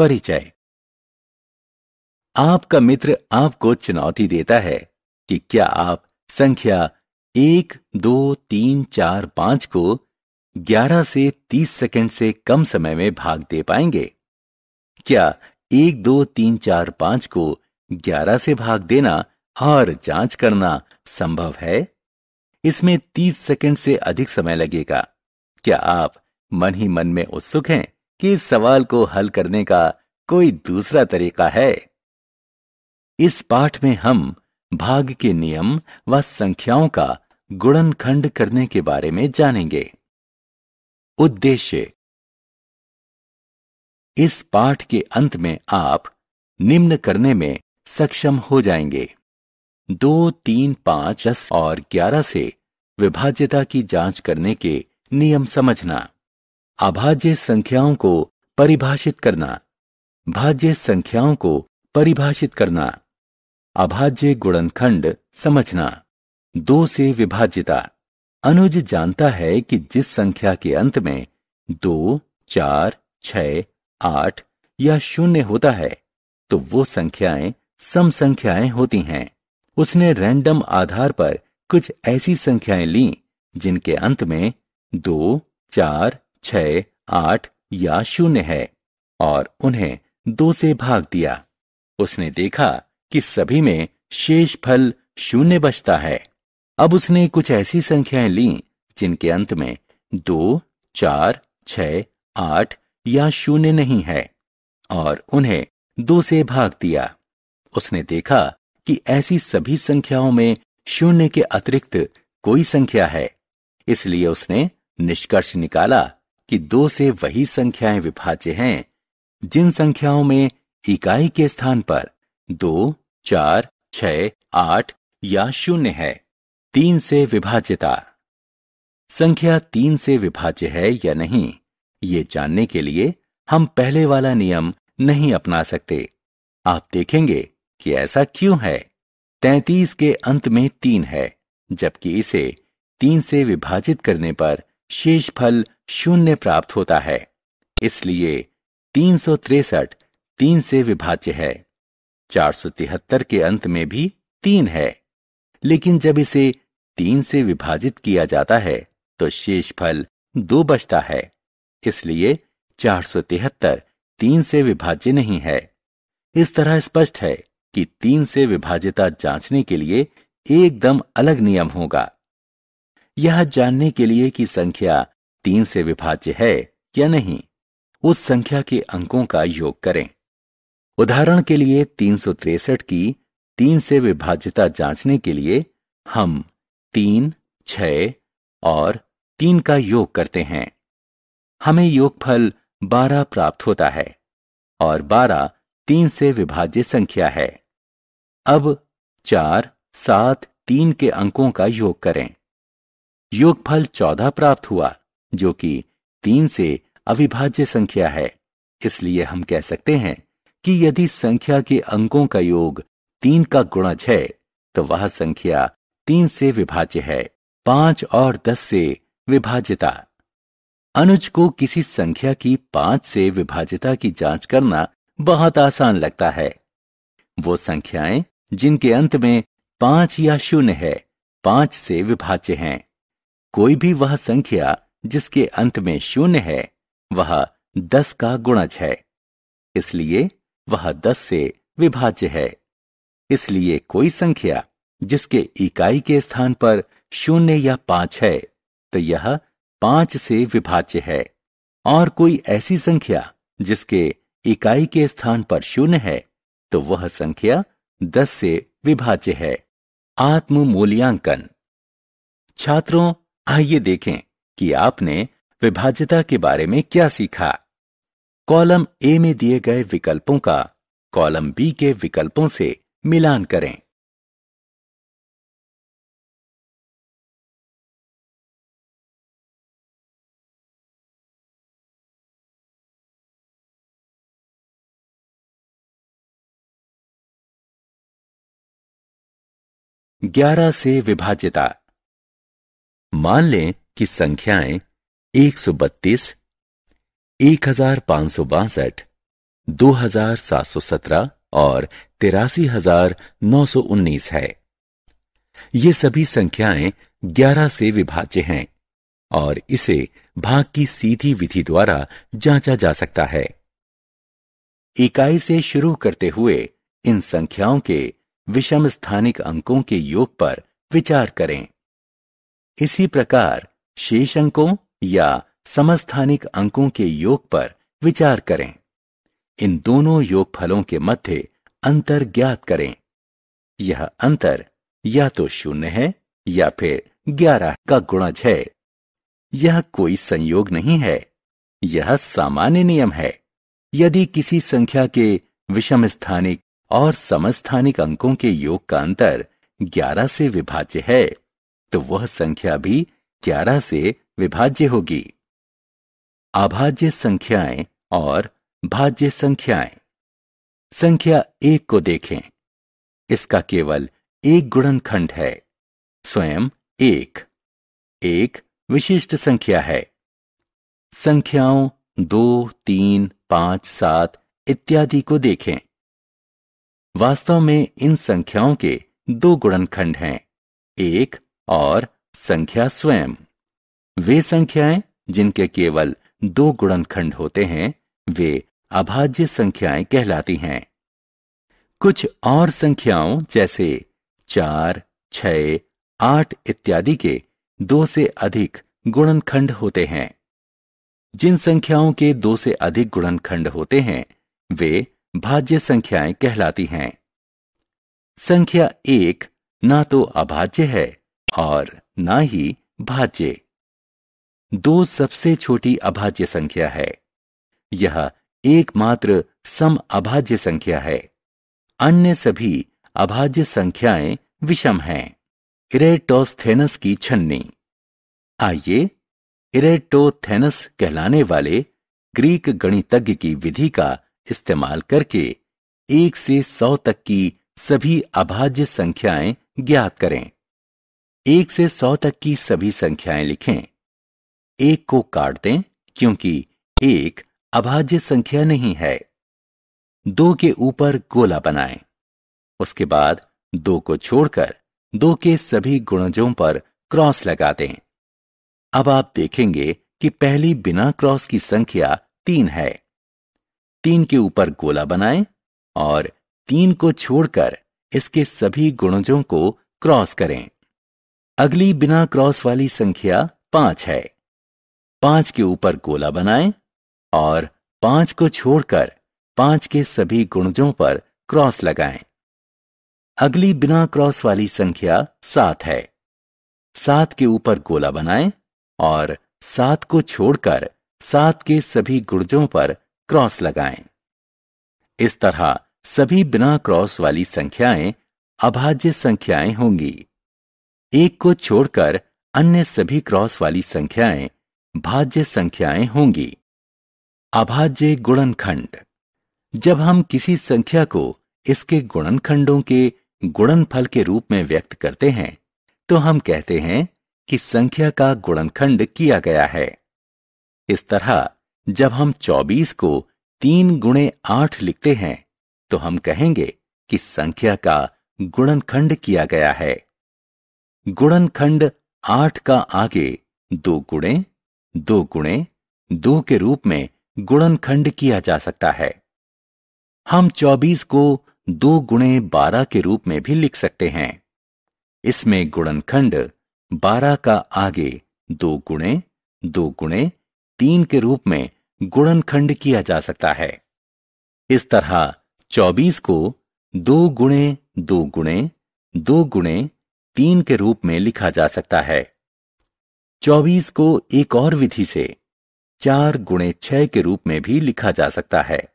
परिचय। आपका मित्र आपको चुनौती देता है कि क्या आप संख्या 1, 2, 3, 4, 5 को 11 से 30 सेकंड से कम समय में भाग दे पाएंगे? क्या 1, 2, 3, 4, 5 को 11 से भाग देना और जांच करना संभव है? इसमें 30 सेकंड से अधिक समय लगेगा। क्या आप मन ही मन में उत्सुक हैं कि इस सवाल को हल करने का कोई दूसरा तरीका है? इस पाठ में हम भाग के नियम व संख्याओं का गुणनखंड करने के बारे में जानेंगे। उद्देश्य। इस पाठ के अंत में आप निम्न करने में सक्षम हो जाएंगे: 2, 3, 5, 10 और 11 से विभाज्यता की जांच करने के नियम समझना, अभाज्य संख्याओं को परिभाषित करना, भाज्य संख्याओं को परिभाषित करना, अभाज्य गुणनखंड समझना, 2 से विभाज्यता। अनुज जानता है कि जिस संख्या के अंत में 2, 4, 6, 8 या 0 होता है तो वो संख्याएं सम संख्याएं होती हैं। उसने रैंडम आधार पर कुछ ऐसी संख्याएं लीं जिनके अंत में 2, 4, 6, 8 या 0 है और उन्हें 2 से भाग दिया। उसने देखा कि सभी में शेषफल 0 बचता है। अब उसने कुछ ऐसी संख्याएं लीं जिनके अंत में 2, 4, 6, 8 या 0 नहीं है और उन्हें 2 से भाग दिया। उसने देखा कि ऐसी सभी संख्याओं में 0 के अतिरिक्त कोई संख्या है, इसलिए उसने निष्कर्ष निकाला कि 2 से वही संख्याएं विभाज्य हैं जिन संख्याओं में इकाई के स्थान पर 2, 4, 6, 8 या 0 है। 3 से विभाज्यता। संख्या 3 से विभाज्य है या नहीं, ये जानने के लिए हम पहले वाला नियम नहीं अपना सकते। आप देखेंगे कि ऐसा क्यों है। 33 के अंत में 3 है, जबकि इसे 3 से विभाजित करने पर शेषफल 0 प्राप्त होता है। इसलिए 363 3 से विभाज्य है। 473 के अंत में भी 3 है, लेकिन जब इसे 3 से विभाजित किया जाता है तो शेषफल 2 बचता है। इसलिए 473 3 से विभाज्य नहीं है। इस तरह स्पष्ट है कि 3 से विभाज्यता जांचने के लिए एकदम अलग नियम होगा। यह जानने के लिए कि संख्या 3 से विभाज्य है या नहीं, उस संख्या के अंकों का योग करें। उदाहरण के लिए 363 की 3 से विभाज्यता जांचने के लिए हम 3, 6 और 3 का योग करते हैं। हमें योगफल 12 प्राप्त होता है और 12 3 से विभाज्य संख्या है। अब 4, 7, 3 के अंकों का योग करें। योगफल 14 प्राप्त हुआ, जो कि 3 से अविभाज्य संख्या है। इसलिए हम कह सकते हैं कि यदि संख्या के अंकों का योग 3 का गुणज है तो वह संख्या 3 से विभाज्य है। 5 और 10 से विभाज्यता। अनुज को किसी संख्या की 5 से विभाज्यता की जांच करना बहुत आसान लगता है। वो संख्याएं जिनके अंत में 5 या 0 है 5 से विभाज्य हैं। कोई भी वह संख्या जिसके अंत में 0 है वह 10 का गुणज है, इसलिए वह 10 से विभाज्य है। इसलिए कोई संख्या जिसके इकाई के स्थान पर 0 या 5 है तो यह 5 से विभाज्य है, और कोई ऐसी संख्या जिसके इकाई के स्थान पर 0 है तो वह संख्या 10 से विभाज्य है। आत्म मूल्यांकन। छात्रों, आइए देखें कि आपने विभाज्यता के बारे में क्या सीखा। कॉलम ए में दिए गए विकल्पों का कॉलम बी के विकल्पों से मिलान करें। ग्यारह से विभाज्यता। मान लें कि संख्याएं 132, 1562, 2717 और 83,919 है। ये सभी संख्याएं 11 से विभाज्य हैं और इसे भाग की सीधी विधि द्वारा जांचा जा सकता है। इकाई से शुरू करते हुए इन संख्याओं के विषम स्थानिक अंकों के योग पर विचार करें। इसी प्रकार शेष अंकों या समस्थानिक अंकों के योग पर विचार करें। इन दोनों योगफलों के मध्य अंतर ज्ञात करें। यह अंतर या तो 0 है या फिर 11 का गुणज है। यह कोई संयोग नहीं है, यह सामान्य नियम है। यदि किसी संख्या के विषम स्थानिक और समस्थानिक अंकों के योग का अंतर 11 से विभाज्य है, तो वह संख्या भी 11 से विभाज्य होगी। अभाज्य संख्याएं और भाज्य संख्याएं। संख्या 1 को देखें। इसका केवल एक गुणनखंड है, स्वयं 1। एक विशिष्ट संख्या है। संख्याओं 2, 3, 5, 7 इत्यादि को देखें। वास्तव में इन संख्याओं के दो गुणनखंड हैं, 1 और संख्या स्वयं। वे संख्याएं जिनके केवल 2 गुणनखंड होते हैं, वे अभाज्य संख्याएं कहलाती हैं। कुछ और संख्याओं जैसे 4, 6, 8 इत्यादि के 2 से अधिक गुणनखंड होते हैं। जिन संख्याओं के 2 से अधिक गुणनखंड होते हैं, वे भाज्य संख्याएं कहलाती हैं। संख्या 1 ना तो अभाज्य है और ना ही भाज्य। 2 सबसे छोटी अभाज्य संख्या है। यह एकमात्र सम अभाज्य संख्या है। अन्य सभी अभाज्य संख्याएं विषम हैं। इरेटोस्थेनस की छन्नी। आइए इरेटोस्थेनस कहलाने वाले ग्रीक गणितज्ञ की विधि का इस्तेमाल करके 1 से 100 तक की सभी अभाज्य संख्याएं ज्ञात करें। 1 से 100 तक की सभी संख्याएं लिखें। 1 को काट दें क्योंकि 1 अभाज्य संख्या नहीं है। 2 के ऊपर गोला बनाएं। उसके बाद 2 को छोड़कर 2 के सभी गुणजों पर क्रॉस लगा दें। अब आप देखेंगे कि पहली बिना क्रॉस की संख्या 3 है। 3 के ऊपर गोला बनाएं और 3 को छोड़कर इसके सभी गुणजों को क्रॉस करें। अगली बिना क्रॉस वाली संख्या 5 है। 5 के ऊपर गोला बनाएं और 5 को छोड़कर 5 के सभी गुणजों पर क्रॉस लगाएं। अगली बिना क्रॉस वाली संख्या 7 है। 7 के ऊपर गोला बनाएं और 7 को छोड़कर 7 के सभी गुणजों पर क्रॉस लगाएं। इस तरह सभी बिना क्रॉस वाली संख्याएं अभाज्य संख्याएं होंगी। 1 को छोड़कर अन्य सभी क्रॉस वाली संख्याएं भाज्य संख्याएं होंगी। अभाज्य गुणनखंड। जब हम किसी संख्या को इसके गुणनखंडों के गुणनफल के रूप में व्यक्त करते हैं, तो हम कहते हैं कि संख्या का गुणनखंड किया गया है। इस तरह जब हम 24 को 3 गुणे 8 लिखते हैं, तो हम कहेंगे कि संख्या का गुणनखंड किया गया है। गुणनखंड 8 का आगे 2 गुणे 2 गुणे 2 के रूप में गुणनखंड किया जा सकता है। हम 24 को 2 गुणे 12 के रूप में भी लिख सकते हैं। इसमें गुणनखंड 12 का आगे 2 गुणे 2 गुणे 3 के रूप में गुणनखंड किया जा सकता है। इस तरह 24 को 2 गुणे 2 गुणे 2 गुणे 3 के रूप में लिखा जा सकता है। 24 को एक और विधि से 4 गुणे 6 के रूप में भी लिखा जा सकता है।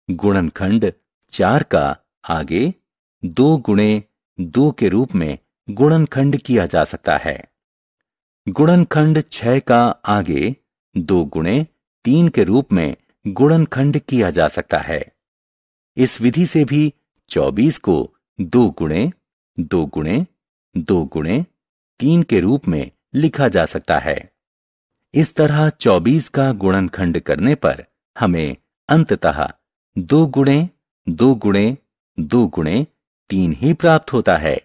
गुणनखंड 4 का आगे 2 गुणे 2 के रूप में गुणनखंड किया जा सकता है। गुणनखंड 6 का आगे 2 गुणे 3 के रूप में गुणनखंड किया जा सकता है। इस विधि से भी 24 को 2 गुणे 2 गुणे 2 गुणे 3 के रूप में लिखा जा सकता है। इस तरह 24 का गुणनखंड करने पर हमें अंततः 2 गुणे 2 गुणे 2 गुणे 3 ही प्राप्त होता है।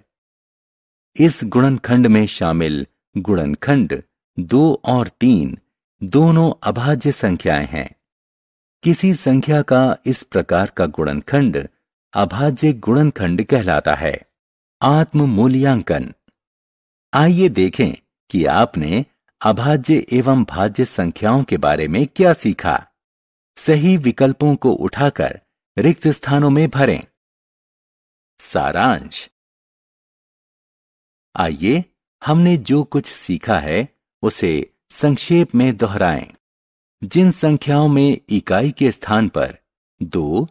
इस गुणनखंड में शामिल गुणनखंड 2 और 3 दोनों अभाज्य संख्याएं हैं। किसी संख्या का इस प्रकार का गुणनखंड अभाज्य गुणनखंड कहलाता है। आत्म मूल्यांकन। आइए देखें कि आपने अभाज्य एवं भाज्य संख्याओं के बारे में क्या सीखा। सही विकल्पों को उठाकर रिक्त स्थानों में भरें। सारांश। आइए हमने जो कुछ सीखा है उसे संक्षेप में दोहराएं। जिन संख्याओं में इकाई के स्थान पर 2,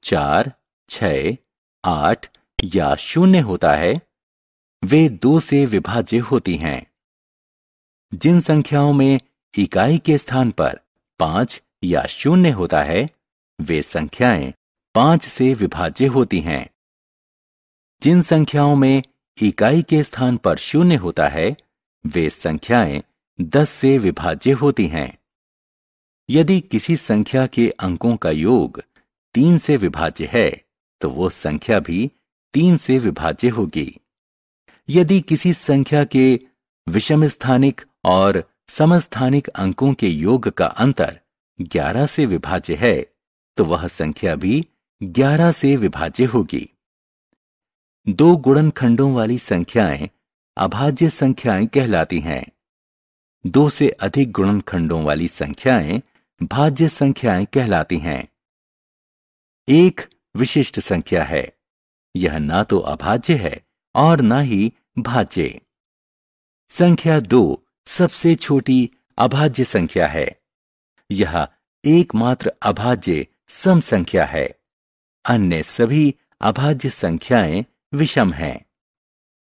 4, 6, 8 या 0 होता है वे 2 से विभाज्य होती हैं। जिन संख्याओं में इकाई के स्थान पर 5 या 0 होता है वे संख्याएं 5 से विभाज्य होती हैं। जिन संख्याओं में इकाई के स्थान पर 0 होता है वे संख्याएं 10 से विभाज्य होती हैं। यदि किसी संख्या के अंकों का योग 3 से विभाज्य है तो वो संख्या भी 3 से विभाज्य होगी। यदि किसी संख्या के विषम स्थानिक और समस्थानिक अंकों के योग का अंतर 11 से विभाज्य है तो वह संख्या भी 11 से विभाज्य होगी। 2 गुणनखंडों वाली संख्याएं अभाज्य संख्याएं कहलाती हैं। 2 से अधिक गुणनखंडों वाली संख्याएं भाज्य संख्याएं कहलाती हैं। एक विशिष्ट संख्या है। यह ना तो अभाज्य है और ना ही भाज्य। संख्या 2 सबसे छोटी अभाज्य संख्या है। यह एकमात्र अभाज्य सम संख्या है। अन्य सभी अभाज्य संख्याएं विषम हैं।